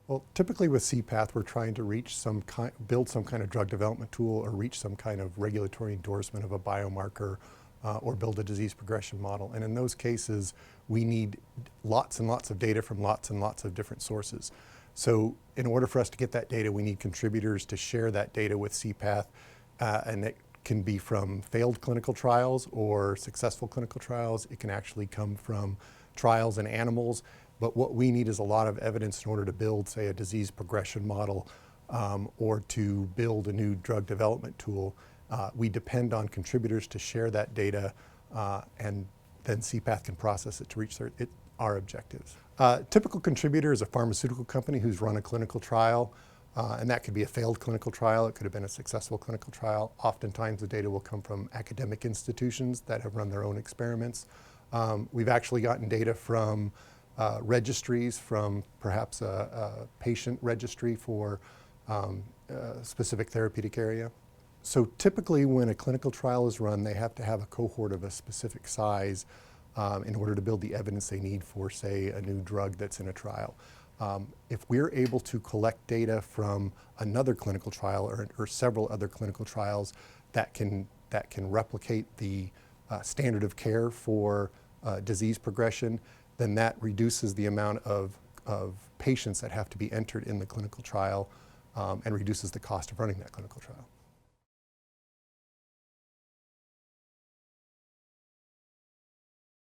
Well, typically with c-path, we're trying to build some kind of drug development tool or reach some kind of regulatory endorsement of a biomarker or build a disease progression model. And in those cases, we need lots and lots of data from lots and lots of different sources. So in order for us to get that data, we need contributors to share that data with c-path, and it can be from failed clinical trials or successful clinical trials. It can actually come from trials in animals. But what we need is a lot of evidence in order to build, say, a disease progression model or to build a new drug development tool. We depend on contributors to share that data, and then c-path can process it to reach our objectives. Typical contributor is a pharmaceutical company who's run a clinical trial, and that could be a failed clinical trial. It could have been a successful clinical trial. Oftentimes the data will come from academic institutions that have run their own experiments. We've actually gotten data from registries, from perhaps a patient registry for a specific therapeutic area. So typically when a clinical trial is run, they have to have a cohort of a specific size in order to build the evidence they need for, say, a new drug that's in a trial. If we're able to collect data from another clinical trial or several other clinical trials that can replicate the standard of care for disease progression, then that reduces the amount of patients that have to be entered in the clinical trial and reduces the cost of running that clinical trial.